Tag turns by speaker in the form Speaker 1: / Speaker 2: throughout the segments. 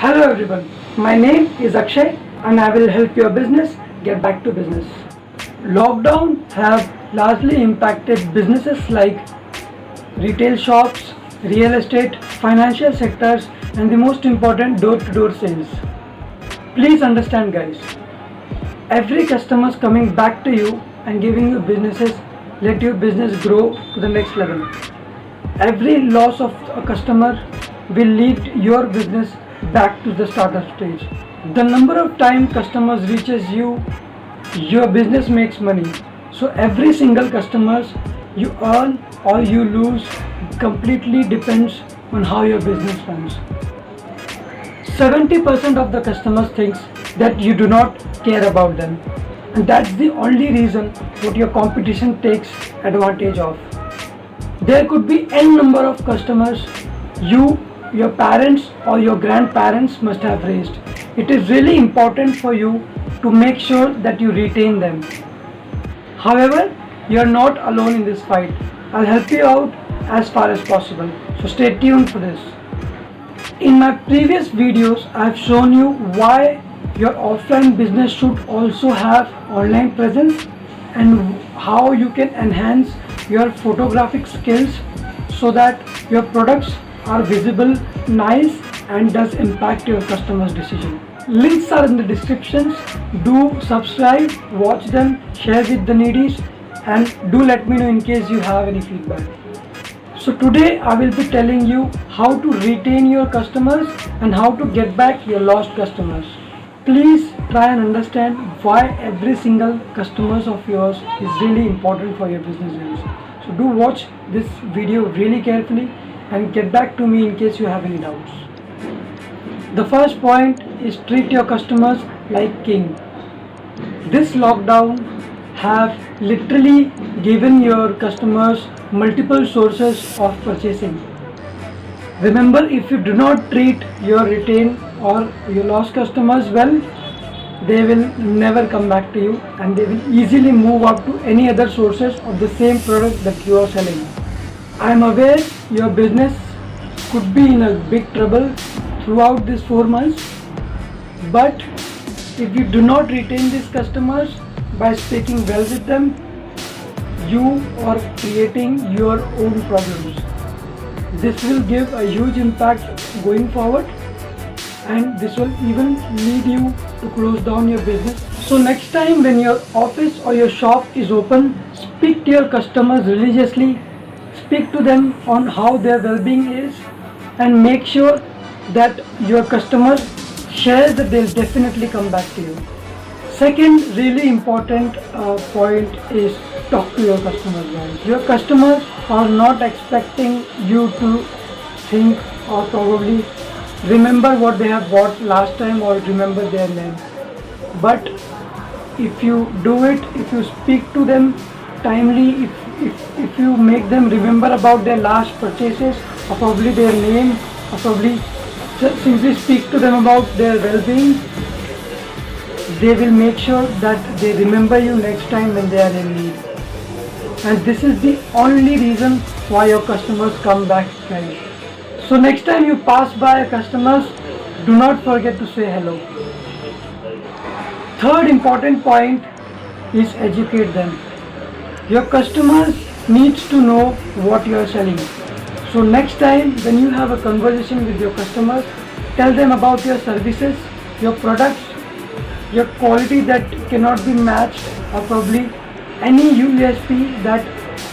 Speaker 1: Hello everyone, my name is Akshay and I will help your business get back to business. Lockdown have largely impacted businesses like retail shops, real estate, financial sectors and the most important door-to-door sales. Please understand guys, every customer is coming back to you and giving you businesses let your business grow to the next level. Every loss of a customer will lead your business back to the startup stage. The number of time customers reaches you, your business makes money. So every single customers you earn or you lose completely depends on how your business runs. 70% of the customers thinks that you do not care about them, and that's the only reason what your competition takes advantage of. There could be n number of customers your parents or your grandparents must have raised. It is really important for you to make sure that you retain them. However, you are not alone in this fight. I'll help you out as far as possible. So stay tuned for this. In my previous videos, I've shown you why your offline business should also have online presence and how you can enhance your photographic skills so that your products are visible, nice and does impact your customers' decision. Links are in the descriptions. Do subscribe, watch them, share with the needies and do let me know in case you have any feedback. So today I will be telling you how to retain your customers and how to get back your lost customers. Please try and understand why every single customers of yours is really important for your business goals. So do watch this video really carefully and get back to me in case you have any doubts. The first point is treat your customers like king. This lockdown have literally given your customers multiple sources of purchasing. Remember, if you do not treat your retained or your lost customers well, they will never come back to you and they will easily move up to any other sources of the same product that you are selling. I am aware your business could be in a big trouble throughout these 4 months, but if you do not retain these customers by speaking well with them, you are creating your own problems. This will give a huge impact going forward and this will even lead you to close down your business. So next time when your office or your shop is open, speak to your customers religiously, speak to them on how their well-being is and make sure that your customers share that they'll definitely come back to you. Second really important point is talk to your customers guys. Your customers are not expecting you to think or probably remember what they have bought last time or remember their name. But if you do it, if you speak to them timely, if you make them remember about their last purchases or probably their name or probably just simply speak to them about their well-being, they will make sure that they remember you next time when they are in need. And this is the only reason why your customers come back guys. So next time you pass by customers, do not forget to say hello. Third important point is educate them. Your customers needs to know what you are selling. So next time when you have a conversation with your customers, tell them about your services, your products, your quality that cannot be matched or probably any USP that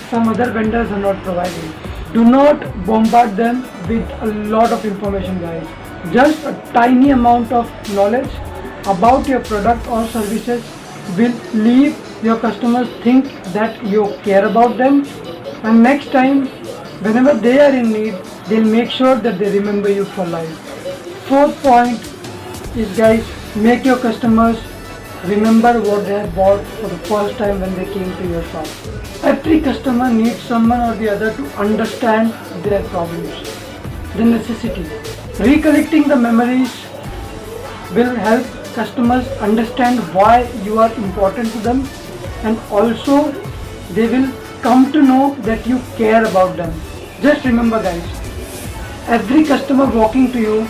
Speaker 1: some other vendors are not providing. Do not bombard them with a lot of information guys. Just a tiny amount of knowledge about your product or services will leave your customers think that you care about them, and next time whenever they are in need, they'll make sure that they remember you for life. Fourth point is guys, make your customers remember what they have bought for the first time when they came to your shop. Every customer needs someone or the other to understand their problems, the necessity. Recollecting the memories will help customers understand why you are important to them, and also they will come to know that you care about them. Just remember guys, every customer walking to you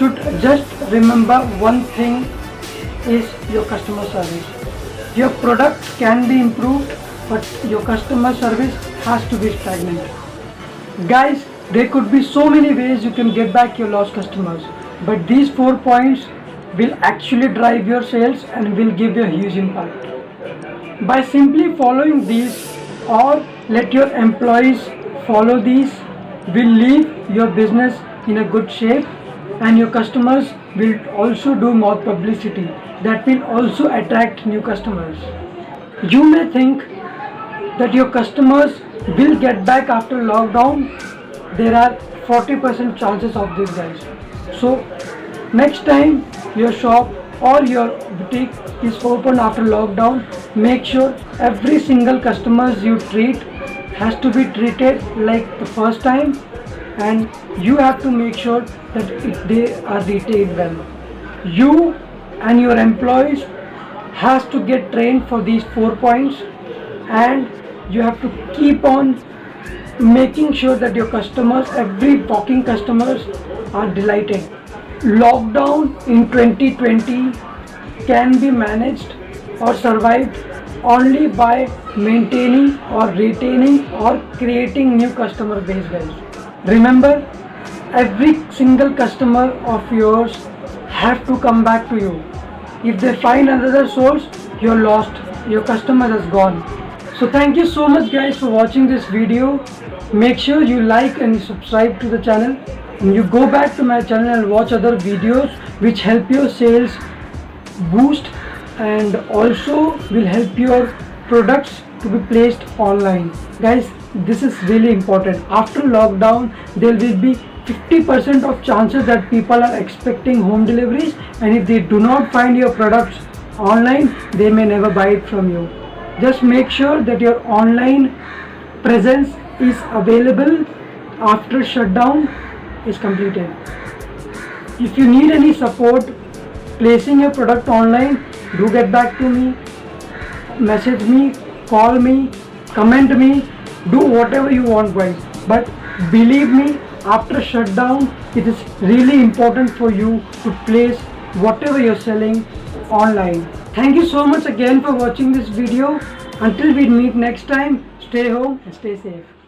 Speaker 1: should just remember one thing is your customer service. Your product can be improved, but your customer service has to be stagnant. Guys, there could be so many ways you can get back your lost customers, but these 4 points will actually drive your sales and will give you a huge impact. By simply following these, or let your employees follow these, will leave your business in a good shape, and your customers will also do more publicity that will also attract new customers. You may think that your customers will get back after lockdown. There are 40% chances of this, guys. So next time your shop or your boutique is open after lockdown, make sure every single customers you treat has to be treated like the first time, and you have to make sure that they are retained well. You and your employees has to get trained for these 4 points, and you have to keep on making sure that your customers, every walking customers, are delighted. Lockdown in 2020 can be managed or survived only by maintaining or retaining or creating new customer base, guys. Remember, every single customer of yours have to come back to you. If they find another source, you're lost. Your customer has gone. So thank you so much, guys, for watching this video. Make sure you like and subscribe to the channel, and you go back to my channel and watch other videos which help your sales boost and also will help your products to be placed online. Guys, this is really important. After lockdown, there will be 50% of chances that people are expecting home deliveries, and if they do not find your products online, they may never buy it from you. Just make sure that your online presence is available after shutdown is completed. If you need any support placing your product online, do get back to me, message me, call me, comment me, do whatever you want, guys. But believe me, after shutdown, it is really important for you to place whatever you're selling online. Thank you so much again for watching this video. Until we meet next time, stay home and stay safe.